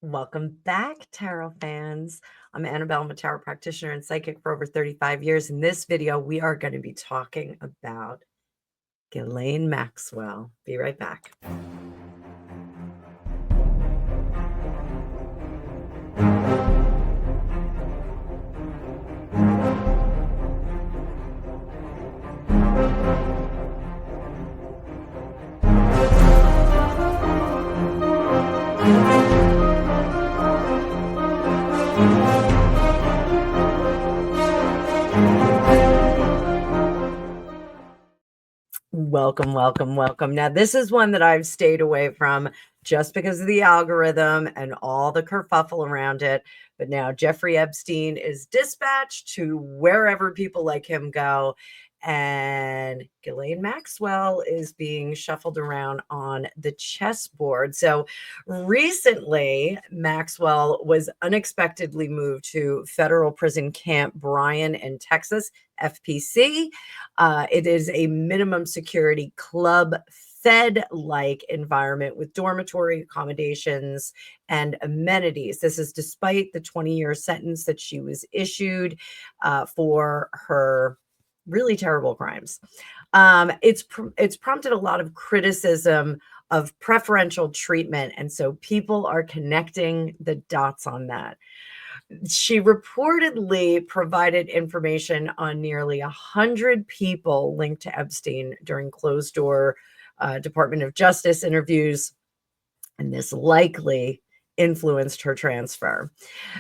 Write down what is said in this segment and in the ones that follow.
Welcome back, tarot fans. I'm Annabelle. I'm a tarot practitioner and psychic for over 35 years. In this video, we are going to be talking about Ghislaine Maxwell. Be right back. Welcome, welcome, welcome. Now, this is one that I've stayed away from just because of the algorithm and all the kerfuffle around it. But now Jeffrey Epstein is dispatched to wherever people like him go. And Ghislaine Maxwell is being shuffled around on the chessboard. So recently, Maxwell was unexpectedly moved to federal prison Camp Bryan in Texas, FPC. It is a minimum security club fed-like environment with dormitory accommodations and amenities. This is despite the 20-year sentence that she was issued for her really terrible crimes. It's prompted a lot of criticism of preferential treatment, and so people are connecting the dots on that. She reportedly provided information on nearly 100 people linked to Epstein during closed-door Department of Justice interviews, and this likely influenced her transfer.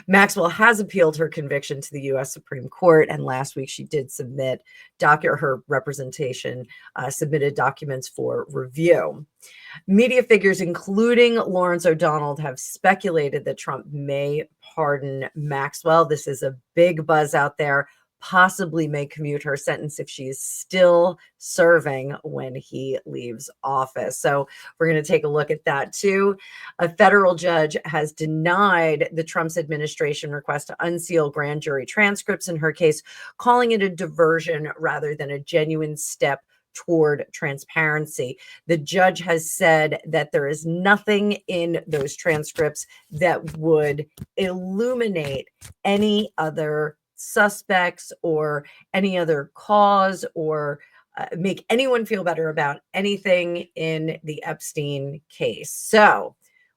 Maxwell has appealed her conviction to the U.S. Supreme Court, and last week she did submit her representation, submitted documents for review. Media figures, including Lawrence O'Donnell, have speculated that Trump may pardon Maxwell. This is a big buzz out there. Possibly may commute her sentence if she is still serving when he leaves office. So we're going to take a look at that too. A federal judge has denied the Trump's administration request to unseal grand jury transcripts in her case, calling it a diversion rather than a genuine step toward transparency. The judge has said that there is nothing in those transcripts that would illuminate any other suspects or any other cause or make anyone feel better about anything in the Epstein case. So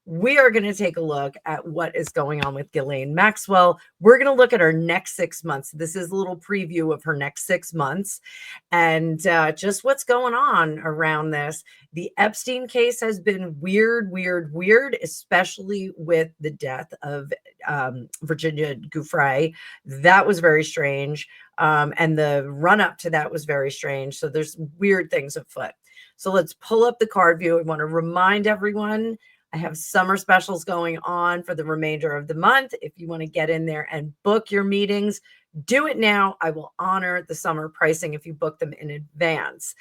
we are going to take a look at what is going on with Ghislaine Maxwell. We're going to look at her next 6 months. This is a little preview of her next 6 months and just what's going on around this. The Epstein case has been weird, especially with the death of Virginia Giuffre. That was very strange. And the run up to that was very strange. So there's weird things afoot. So let's pull up the card view. I want to remind everyone I have summer specials going on for the remainder of the month. If you want to get in there and book your meetings, do it now. I will honor the summer pricing if you book them in advance.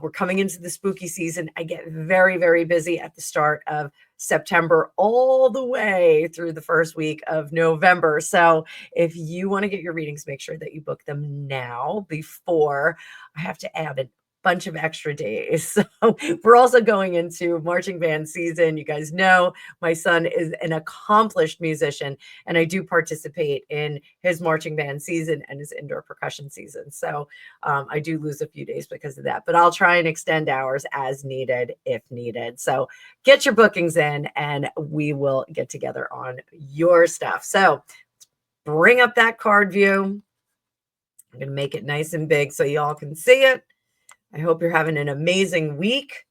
We're coming into the spooky season. I get very, very busy at the start of September all the way through the first week of November. So if you want to get your readings, make sure that you book them now before I have to add a bunch of extra days. So we're also going into marching band season. You guys know my son is an accomplished musician, and I do participate in his marching band season and his indoor percussion season. So I do lose a few days because of that, but I'll try and extend hours as needed if needed. So get your bookings in and we will get together on your stuff. So let's bring up that card view. I'm going to make it nice and big so y'all can see it. I hope you're having an amazing week.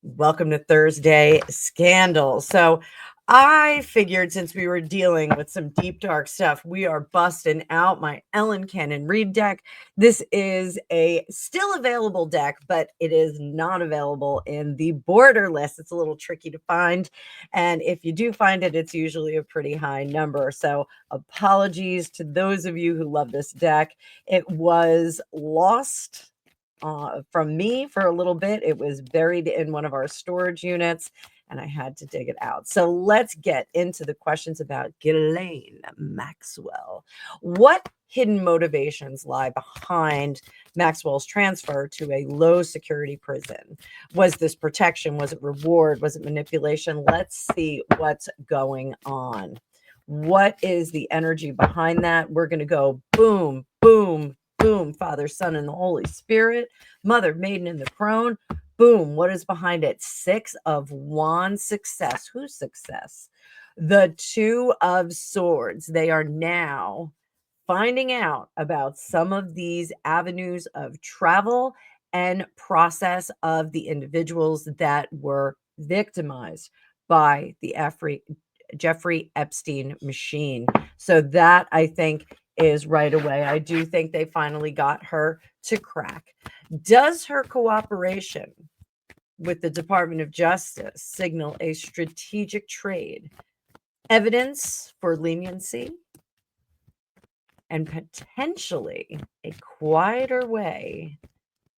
Welcome to Thursday Scandal. So I figured since we were dealing with some deep, dark stuff, we are busting out my Ellen Cannon Reed deck. This is a still available deck, but it is not available in the border list. It's a little tricky to find. And if you do find it, it's usually a pretty high number. So apologies to those of you who love this deck. It was lost from me for a little bit. It was buried in one of our storage units, and I had to dig it out. So let's get into the questions about Ghislaine Maxwell. What hidden motivations lie behind Maxwell's transfer to a low security prison? Was this protection? Was it reward? Was it manipulation? Let's see what's going on. What is the energy behind that? We're going to go boom, boom, boom, Father, Son, and the Holy Spirit, Mother, Maiden, and the Crone. Boom. What is behind it? 6 of Wands, success. Whose success? The 2 of Swords. They are now finding out about some of these avenues of travel and process of the individuals that were victimized by the Jeffrey Epstein machine. So that, I think, is right away. I do think they finally got her to crack. Does her cooperation with the Department of Justice signal a strategic trade, evidence for leniency, and potentially a quieter way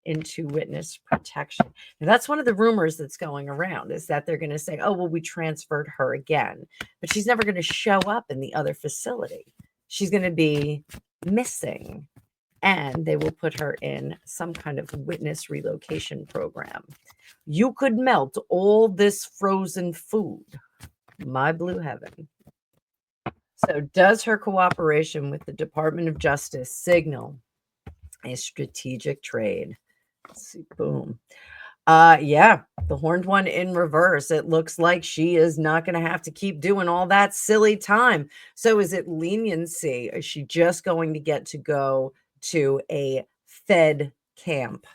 into witness protection? Now, that's one of the rumors that's going around, is that they're going to say, oh, well, we transferred her again, but she's never going to show up in the other facility. She's going to be missing, and they will put her in some kind of witness relocation program. You could melt all this frozen food, my blue heaven. So does her cooperation with the Department of Justice signal a strategic trade? Let's see, boom. Yeah, the Horned One in reverse. It looks like she is not going to have to keep doing all that silly time. So is it leniency? Is she just going to get to go to a Fed camp?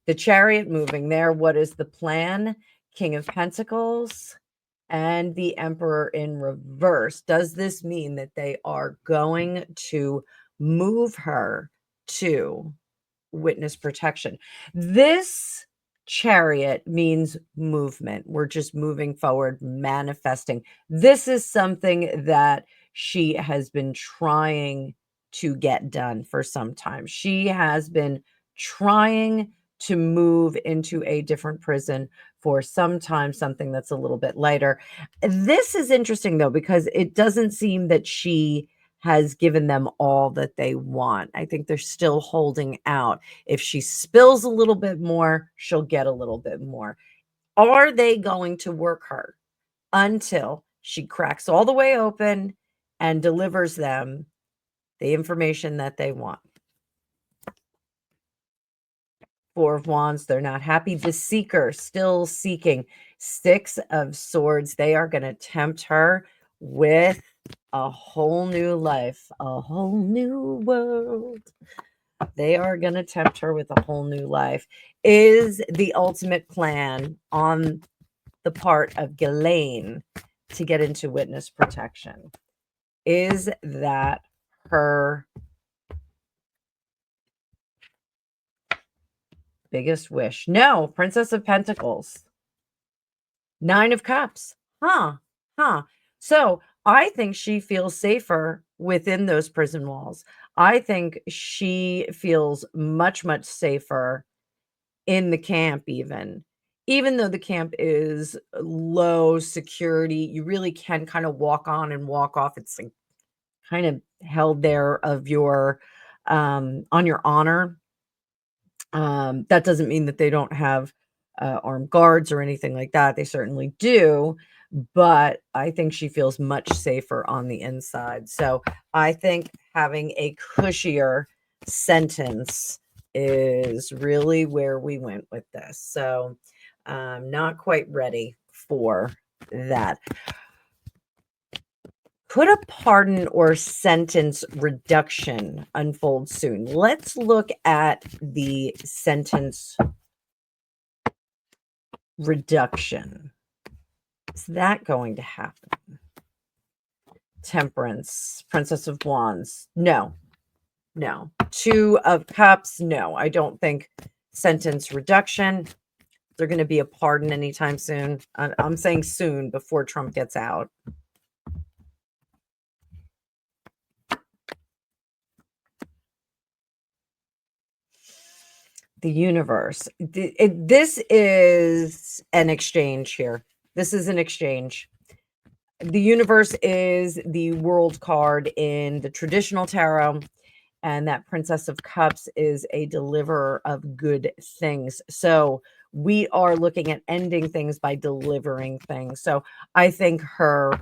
The Chariot moving there. What is the plan? King of Pentacles and the Emperor in reverse. Does this mean that they are going to move her to witness protection? This Chariot means movement. We're just moving forward, manifesting. This is something that she has been trying to get done for some time. She has been trying to move into a different prison for some time, something that's a little bit lighter. This is interesting, though, because it doesn't seem that she has given them all that they want. I think they're still holding out. If she spills a little bit more, she'll get a little bit more. Are they going to work her until she cracks all the way open and delivers them the information that they want? 4 of Wands, they're not happy. The Seeker, still seeking. 6 of Swords, they are going to tempt her with a whole new life, a whole new world. They are going to tempt her with a whole new life. Is the ultimate plan on the part of Ghislaine to get into witness protection? Is that her biggest wish? No. Princess of Pentacles. 9 of Cups. Huh. So I think she feels safer within those prison walls. I think she feels much, much safer in the camp, even though the camp is low security. You really can kind of walk on and walk off. It's like kind of held there of your on your honor. That doesn't mean that they don't have armed guards or anything like that. They certainly do, but I think she feels much safer on the inside. So I think having a cushier sentence is really where we went with this. So I'm not quite ready for that. Could a pardon or sentence reduction unfold soon? Let's look at the sentence reduction. Is that going to happen? Temperance, Princess of Wands. No. 2 of Cups. No, I don't think sentence reduction. They're going to be a pardon anytime soon. I'm saying soon, before Trump gets out. the universe. This is an exchange here. This is an exchange. The universe is the world card in the traditional tarot, and that Princess of Cups is a deliverer of good things. So we are looking at ending things by delivering things. So I think her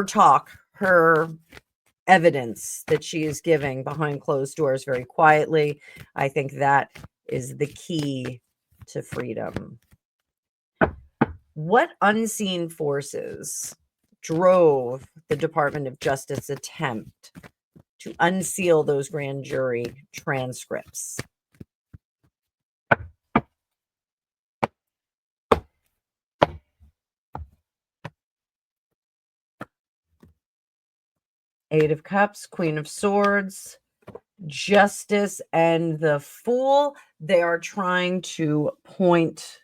talk, her evidence that she is giving behind closed doors very quietly, I think that is the key to freedom. What unseen forces drove the Department of Justice attempt to unseal those grand jury transcripts? Eight of Cups, Queen of Swords, Justice, and the Fool. They are trying to point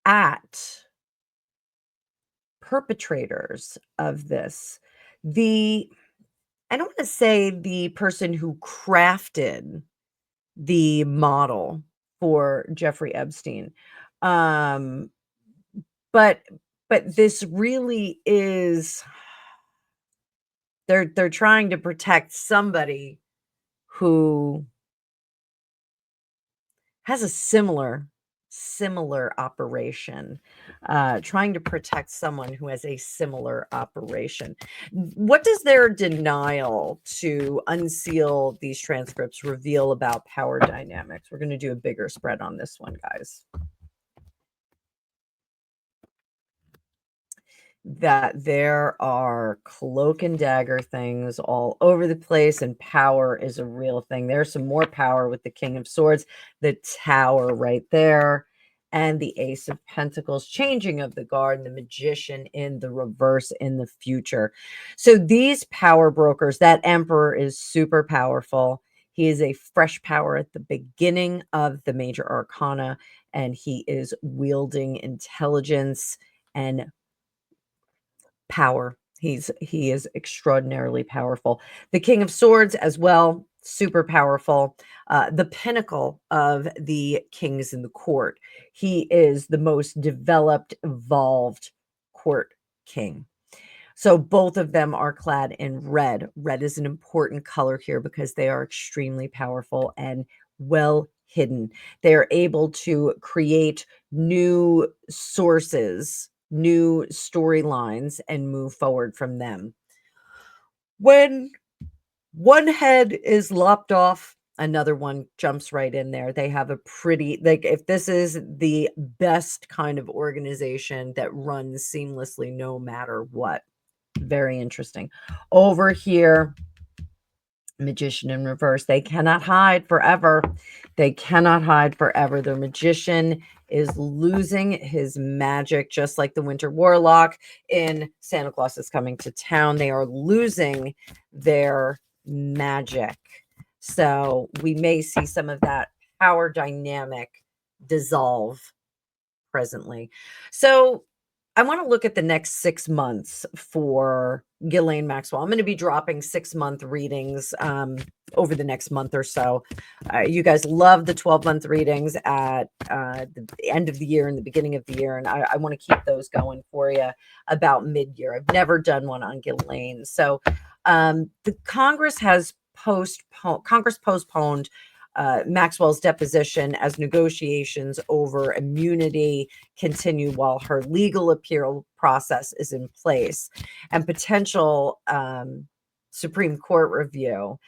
at perpetrators of this. I don't want to say the person who crafted the model for Jeffrey Epstein. Um, but this really is, they're trying to protect somebody who has a similar operation, trying to protect someone who has a similar operation. What does their denial to unseal these transcripts reveal about power dynamics? We're going to do a bigger spread on this one, guys. That there are cloak and dagger things all over the place, and power is a real thing. There's some more power with the King of Swords, the Tower right there, and the Ace of Pentacles, changing of the guard, and the Magician in the reverse in the future. So these power brokers, that Emperor is super powerful. He is a fresh power at the beginning of the major arcana, and he is wielding intelligence and power. He is extraordinarily powerful. The King of Swords as well, super powerful. The pinnacle of the kings in the court. He is the most developed, evolved court king. So both of them are clad in red. Red is an important color here because they are extremely powerful and well hidden. They are able to create new sources, new storylines, and move forward from them. When one head is lopped off, another one jumps right in there. They have a pretty, like, if this is the best kind of organization that runs seamlessly no matter what. Very interesting. Over here, Magician in reverse. They cannot hide forever. They cannot hide forever. The Magician is losing his magic, just like the Winter Warlock in Santa Claus is Coming to Town. They are losing their magic. So we may see some of that power dynamic dissolve presently. So I want to look at the next 6 months for Ghislaine Maxwell. I'm going to be dropping 6-month readings over the next month or so. You guys love the 12-month readings at the end of the year and the beginning of the year, and I want to keep those going for you about mid-year. I've never done one on Ghislaine. So the Congress has postponed Maxwell's deposition as negotiations over immunity continue while her legal appeal process is in place, and potential Supreme Court review.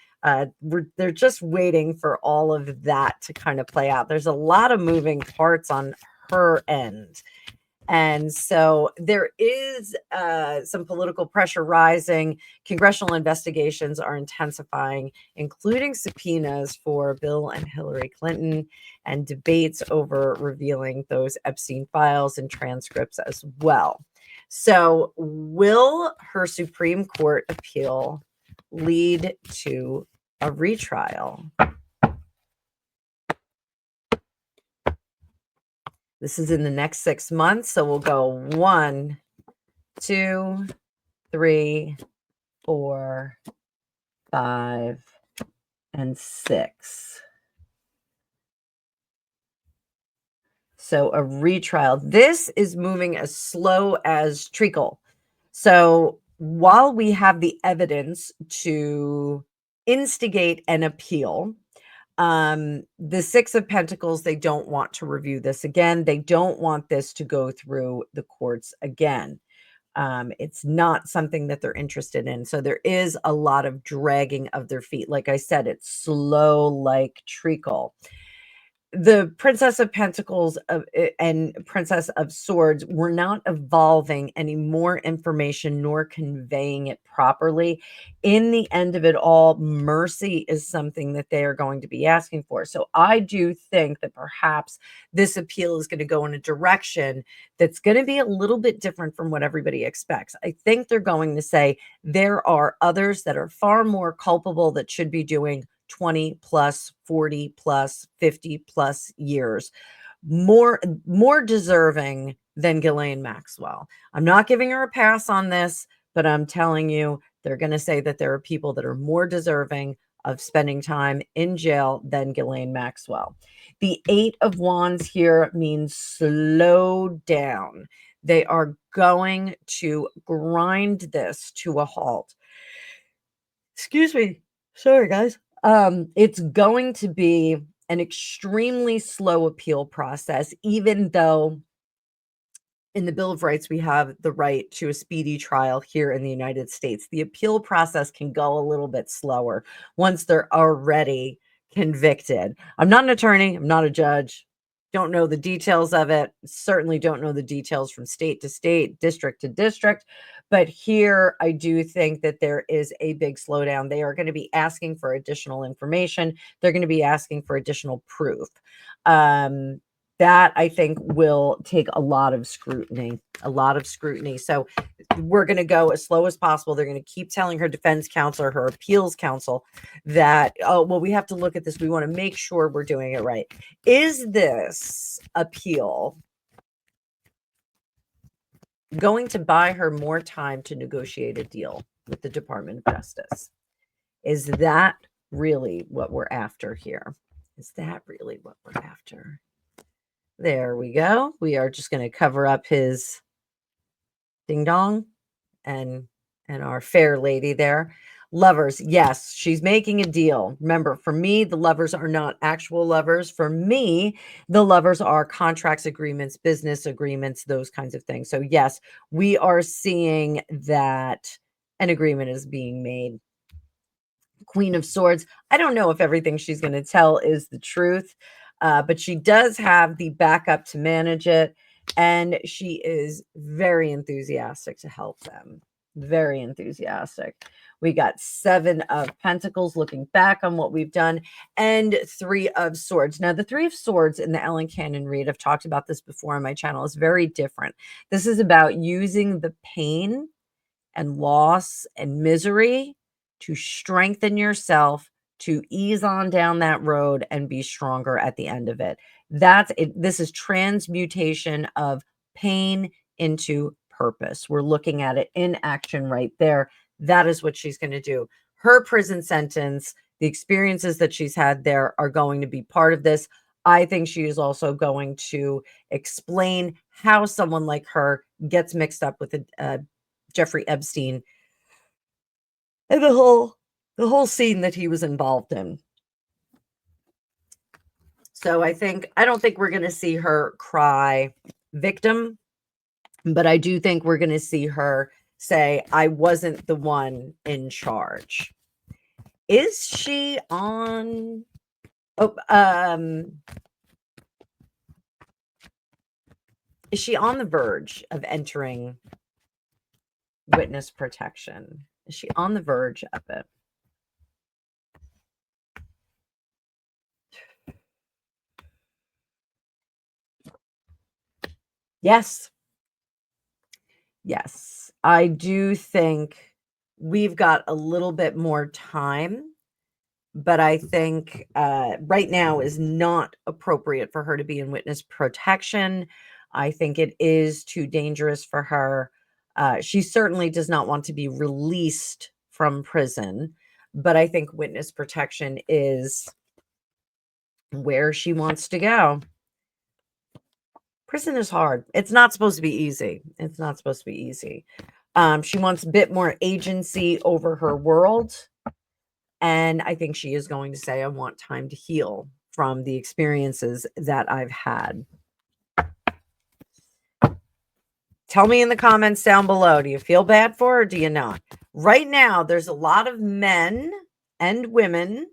They're just waiting for all of that to kind of play out. There's a lot of moving parts on her end. And so there is some political pressure rising. Congressional investigations are intensifying, including subpoenas for Bill and Hillary Clinton, and debates over revealing those Epstein files and transcripts as well. So will her Supreme Court appeal lead to a retrial? This is in the next 6 months. So we'll go 1, 2, 3, 4, 5, and 6. So a retrial. This is moving as slow as treacle. So while we have the evidence to instigate an appeal, the 6 of Pentacles, they don't want to review this again. They don't want this to go through the courts again. It's not something that they're interested in. So there is a lot of dragging of their feet. Like I said, it's slow like treacle. The Princess of Pentacles and Princess of Swords were not evolving any more information nor conveying it properly. In the end of it all, mercy is something that they are going to be asking for. So I do think that perhaps this appeal is going to go in a direction that's going to be a little bit different from what everybody expects. I think they're going to say there are others that are far more culpable that should be doing 20 plus, 40 plus, 50 plus years, more deserving than Ghislaine Maxwell. I'm not giving her a pass on this, but I'm telling you, they're going to say that there are people that are more deserving of spending time in jail than Ghislaine Maxwell. The 8 of Wands here means slow down. They are going to grind this to a halt. Excuse me. Sorry, guys. It's going to be an extremely slow appeal process, even though in the Bill of Rights, we have the right to a speedy trial here in the United States. The appeal process can go a little bit slower once they're already convicted. I'm not an attorney, I'm not a judge, don't know the details of it, certainly don't know the details from state to state, district to district. But here, I do think that there is a big slowdown. They are going to be asking for additional information, they're going to be asking for additional proof. That I think will take a lot of scrutiny, a lot of scrutiny. So we're going to go as slow as possible. They're going to keep telling her defense counsel, her appeals counsel that, oh, well, we have to look at this. We want to make sure we're doing it right. Is this appeal going to buy her more time to negotiate a deal with the Department of Justice? Is that really what we're after here? Is that really what we're after? There we go. We are just going to cover up his ding dong and our fair lady there. Lovers, yes, she's making a deal. Remember, for me, the lovers are not actual lovers. For me, the lovers are contracts, agreements, business agreements, those kinds of things. So yes, we are seeing that an agreement is being made. Queen of Swords, I don't know if everything she's going to tell is the truth, but she does have the backup to manage it, and she is very enthusiastic to help them. Very enthusiastic. We got 7 of Pentacles looking back on what we've done, and 3 of Swords. Now, the 3 of Swords in the Ellen Cannon read, I've talked about this before on my channel, is very different. This is about using the pain and loss and misery to strengthen yourself, to ease on down that road and be stronger at the end of it. That's it. This is transmutation of pain into purpose. We're looking at it in action right there. That is what she's going to do. Her prison sentence, the experiences that she's had there are going to be part of this. I think she is also going to explain how someone like her gets mixed up with Jeffrey Epstein and the whole scene that he was involved in. So I don't think we're going to see her cry victim, but I do think we're going to see her say, I wasn't the one in charge. Is she on is she on the verge of entering witness protection? Is she on the verge of it? Yes. Yes. I do think we've got a little bit more time, but I think right now is not appropriate for her to be in witness protection. I think it is too dangerous for her. She certainly does not want to be released from prison. But I think witness protection is where she wants to go. Prison is hard. It's not supposed to be easy. It's not supposed to be easy. She wants a bit more agency over her world. And I think she is going to say, I want time to heal from the experiences that I've had. Tell me in the comments down below, do you feel bad for her or do you not? Right now, there's a lot of men and women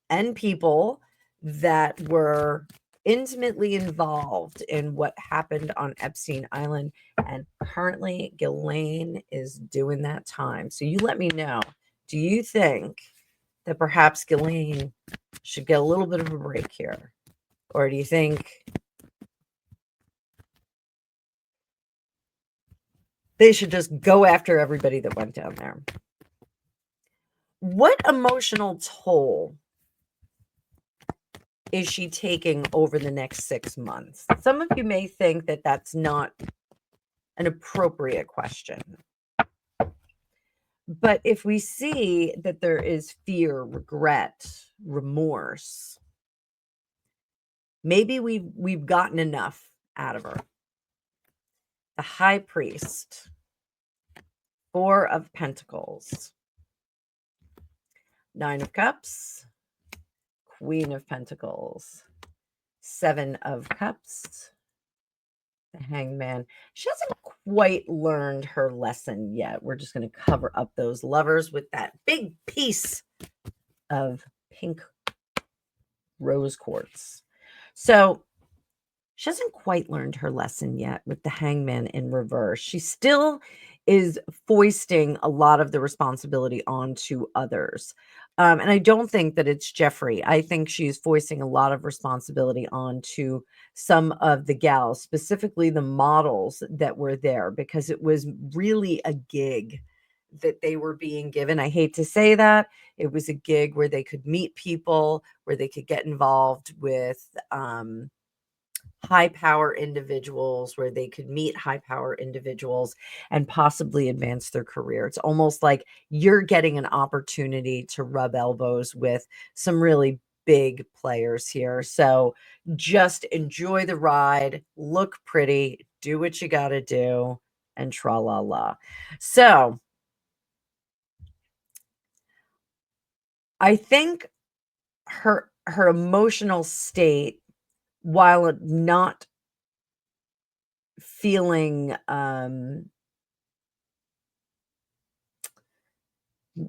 and people that were intimately involved in what happened on Epstein Island. And currently, Ghislaine is doing that time. So you let me know. Do you think that perhaps Ghislaine should get a little bit of a break here? Or do you think they should just go after everybody that went down there? What emotional toll is she taking over the next 6 months? Some of you may think that that's not an appropriate question. But if we see that there is fear, regret, remorse, maybe we've gotten enough out of her. The High Priest, 4 of Pentacles, 9 of Cups, Queen of Pentacles, 7 of Cups, the Hangman. She hasn't quite learned her lesson yet. We're just going to cover up those lovers with that big piece of pink rose quartz. So she hasn't quite learned her lesson yet with the Hangman in reverse. She still is foisting a lot of the responsibility onto others. And I don't think that it's Jeffrey. I think she's foisting a lot of responsibility onto some of the gals, specifically the models that were there, because it was really a gig that they were being given. I hate to say that. It was a gig where they could meet people, where they could get involved with high power individuals, where they could meet high power individuals and possibly advance their career. It's almost like you're getting an opportunity to rub elbows with some really big players here. So just enjoy the ride, look pretty, do what you got to do, and tra la la. So I think her emotional state, while not feeling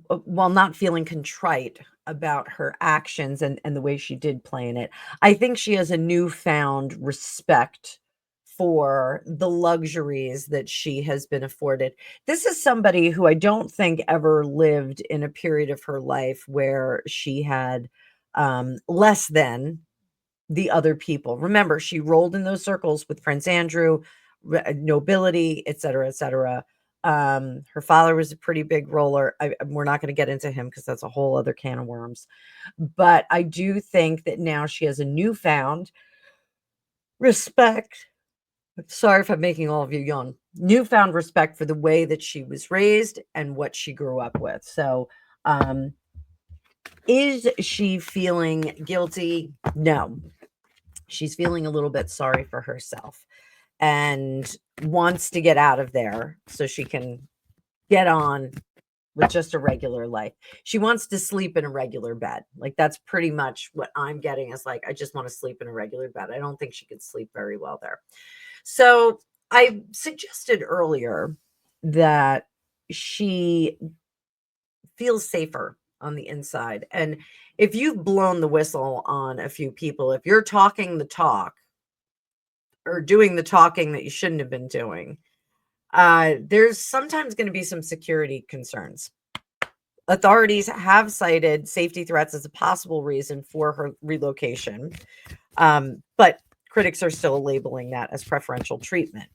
while not feeling contrite about her actions and the way she did play in it, I think she has a newfound respect for the luxuries that she has been afforded. This is somebody who I don't think ever lived in a period of her life where she had less than the other people. Remember, she rolled in those circles with Prince Andrew, nobility, et cetera, et cetera. Her father was a pretty big roller. We're not going to get into him because that's a whole other can of worms. But I do think that now she has a newfound respect. Sorry if I'm making all of you yawn. Newfound respect for the way that she was raised and what she grew up with. So, is she feeling guilty? No. She's feeling a little bit sorry for herself and wants to get out of there so she can get on with just a regular life. She wants to sleep in a regular bed. Like, that's pretty much what I'm getting, is like, I just want to sleep in a regular bed. I don't think she could sleep very well there. So I suggested earlier that she feels safer on the inside. And if you've blown the whistle on a few people, if you're talking the talk or doing the talking that you shouldn't have been doing, there's sometimes going to be some security concerns. Authorities have cited safety threats as a possible reason for her relocation, but critics are still labeling that as preferential treatment.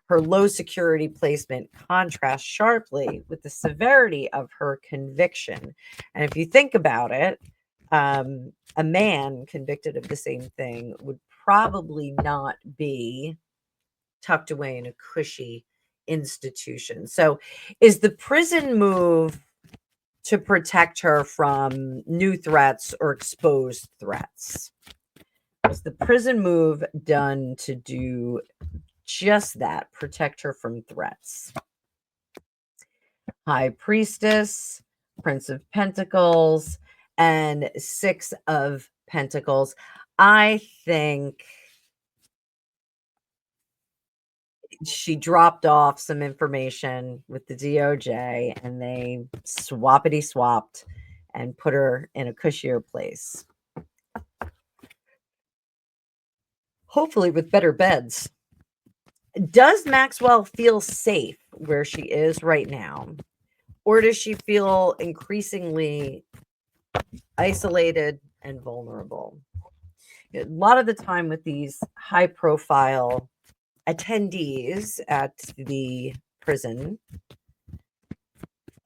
Her low security placement contrasts sharply with the severity of her conviction. And if you think about it, a man convicted of the same thing would probably not be tucked away in a cushy institution. So is the prison move to protect her from new threats or exposed threats. Was the prison move done to do just that, protect her from threats? High Priestess, Prince of Pentacles, and Six of Pentacles. I think she dropped off some information with the DOJ and they swappity swapped and put her in a cushier place. Hopefully with better beds. Does Maxwell feel safe where she is right now? Or does she feel increasingly isolated and vulnerable? A lot of the time with these high profile attendees at the prison,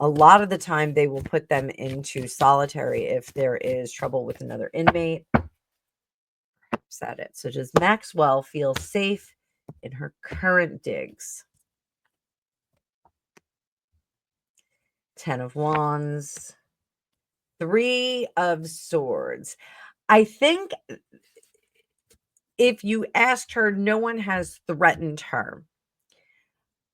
a lot of the time they will put them into solitary if there is trouble with another inmate. Perhaps that it. So does Maxwell feel safe in her current digs? 10 of Wands, 3 of Swords. I think if you asked her, no one has threatened her.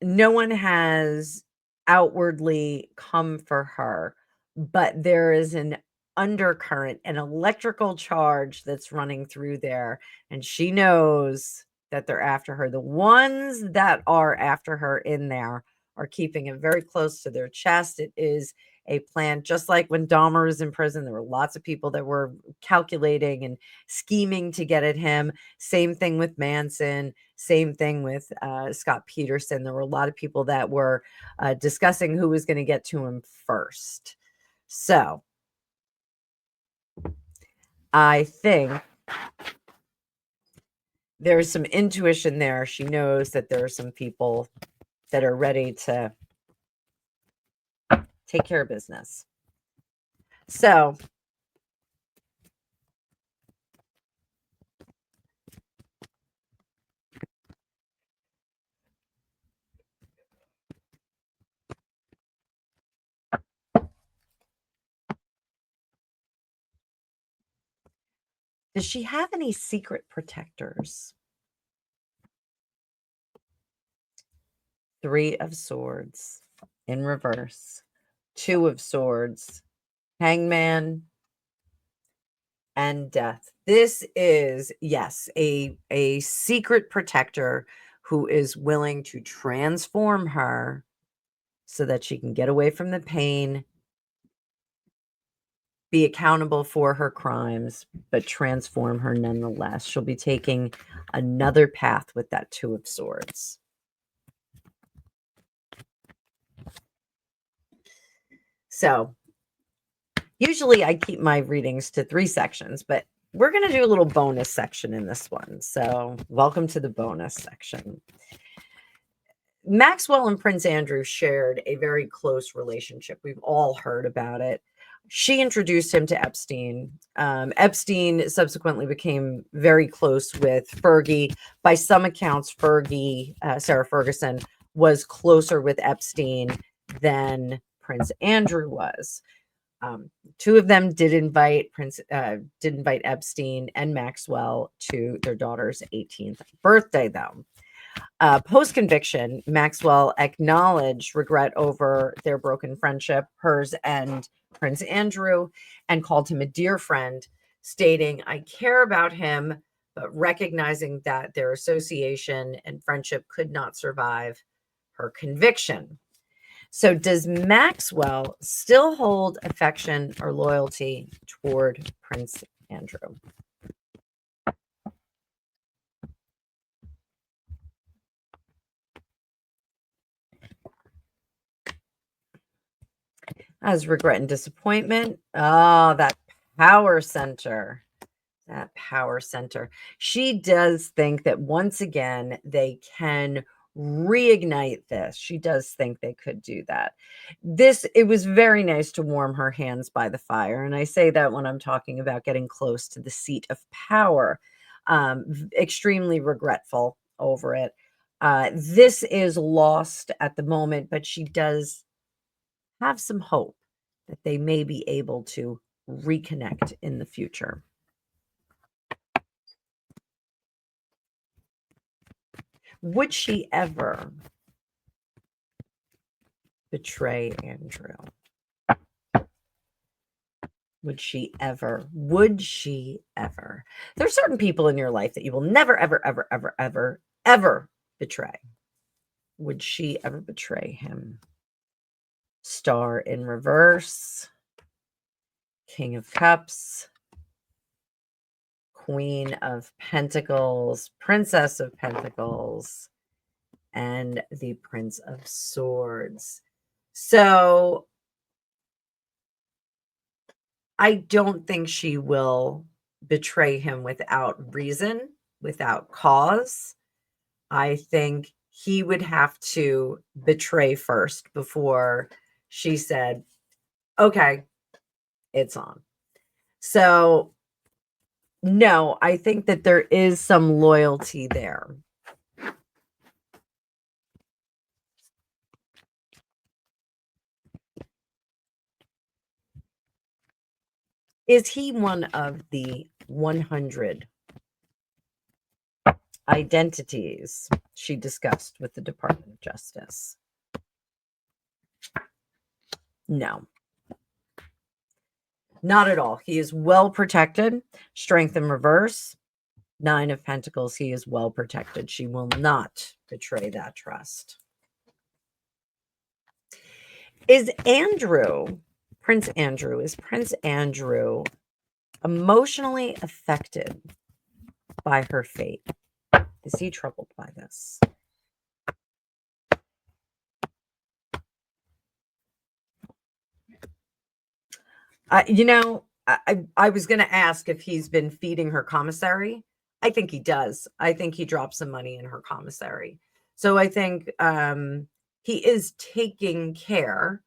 No one has outwardly come for her, but there is an undercurrent, an electrical charge that's running through there, and she knows that they're after her. The ones that are after her in there are keeping it very close to their chest. It is a plan, just like when Dahmer was in prison, there were lots of people that were calculating and scheming to get at him. Same thing with Manson. Same thing with Scott Peterson. There were a lot of people that were discussing who was going to get to him first. So I think there's some intuition there. She knows that there are some people that are ready to take care of business. So does she have any secret protectors? 3 of Swords in reverse, 2 of Swords, Hangman, and Death. This is, yes, a secret protector who is willing to transform her so that she can get away from the pain, be accountable for her crimes, but transform her nonetheless. She'll be taking another path with that 2 of Swords. So usually I keep my readings to 3 sections, but we're going to do a little bonus section in this one. So welcome to the bonus section. Maxwell and Prince Andrew shared a very close relationship. We've all heard about it. She introduced him to Epstein. Epstein subsequently became very close with Fergie. By some accounts, Fergie, Sarah Ferguson, was closer with Epstein than Prince Andrew was. 2 of them did invite Epstein and Maxwell to their daughter's 18th birthday, though. Post-conviction, Maxwell acknowledged regret over their broken friendship, hers and Prince Andrew, and called him a dear friend, stating, "I care about him," but recognizing that their association and friendship could not survive her conviction. So does Maxwell still hold affection or loyalty toward Prince Andrew? As regret and disappointment. Oh, that power center. That power center. She does think that once again they can reignite this. She does think they could do that. It was very nice to warm her hands by the fire. And I say that when I'm talking about getting close to the seat of power. Extremely regretful over it. This is lost at the moment, but she does have some hope that they may be able to reconnect in the future. Would she ever betray Andrew? Would she ever? Would she ever? There's certain people in your life that you will never, ever, ever, ever, ever, ever betray. Would she ever betray him? Star in reverse, King of Cups, Queen of Pentacles, Princess of Pentacles, and the Prince of Swords. So I don't think she will betray him without reason, without cause. I think he would have to betray first before she said, okay, it's on. So no, I think that there is some loyalty there. Is he one of the 100 identities she discussed with the Department of Justice? No. Not at all. He is well protected. Strength in reverse. 9 of Pentacles. He is well protected. She will not betray that trust. Is Prince Andrew emotionally affected by her fate? Is he troubled by this? I was going to ask if he's been feeding her commissary. I think he does. I think he drops some money in her commissary. So I think he is taking care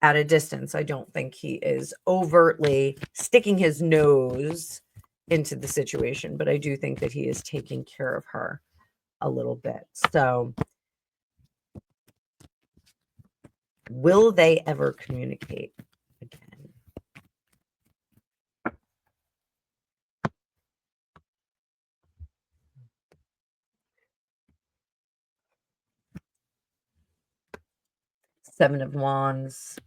at a distance. I don't think he is overtly sticking his nose into the situation, but I do think that he is taking care of her a little bit. So will they ever communicate again? Seven of Wands.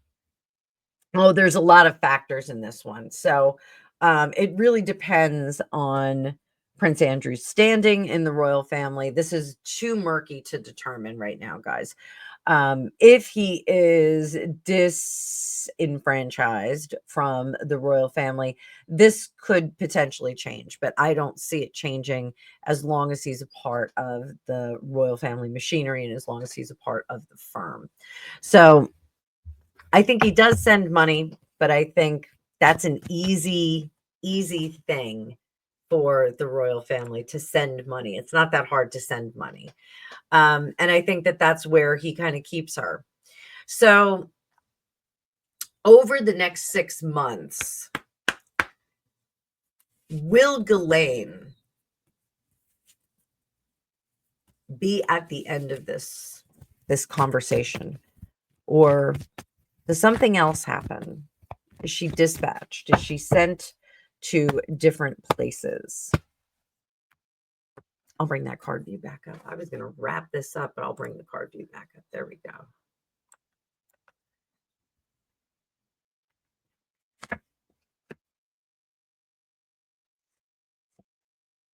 Oh, there's a lot of factors in this one. So it really depends on Prince Andrew's standing in the royal family. This is too murky to determine right now, guys. If he is disenfranchised from the royal family, this could potentially change, but I don't see it changing as long as he's a part of the royal family machinery and as long as he's a part of the firm. So I think he does send money, but I think that's an easy thing for the royal family to send money. It's not that hard to send money. And I think that that's where he kind of keeps her. So over the next 6 months, will Ghislaine be at the end of this conversation? Or does something else happen? Is she dispatched? Is she sent to different places? I'll bring that card view back up. I was going to wrap this up, but I'll bring the card view back up. There we go.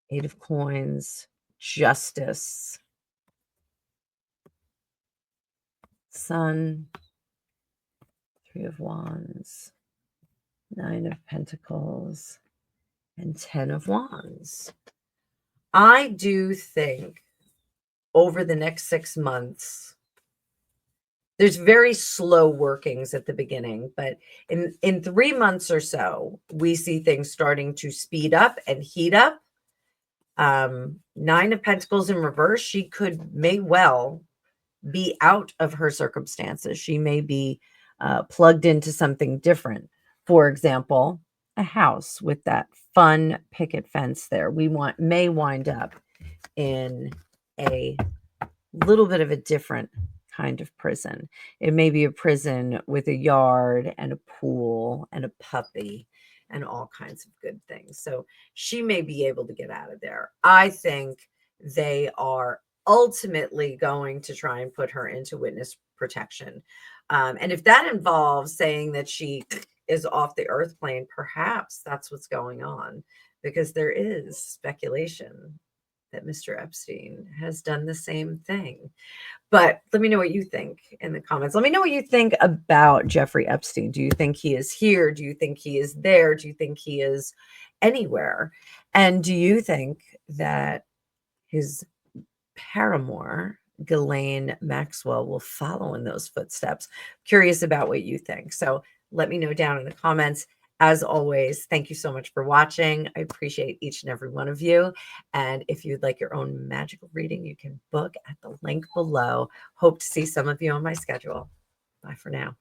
Eight of Coins, Justice, Sun, Three of Wands, Nine of Pentacles, and 10 of Wands. I do think over the next 6 months, there's very slow workings at the beginning, but in 3 months or so, we see things starting to speed up and heat up. 9 of Pentacles in reverse, she may well be out of her circumstances. She may be plugged into something different. For example, a house with that fun picket fence there. May wind up in a little bit of a different kind of prison. It may be a prison with a yard and a pool and a puppy and all kinds of good things. So she may be able to get out of there. I think they are ultimately going to try and put her into witness protection. And if that involves saying that she is off the earth plane, perhaps that's what's going on, because there is speculation that Mr. Epstein has done the same thing. But let me know what you think in the comments. Let me know what you think about Jeffrey Epstein. Do you think he is here? Do you think he is there? Do you think he is anywhere? And do you think that his paramour, Ghislaine Maxwell, will follow in those footsteps? Curious about what you think. So let me know down in the comments. As always, thank you so much for watching. I appreciate each and every one of you. And if you'd like your own magical reading, you can book at the link below. Hope to see some of you on my schedule. Bye for now.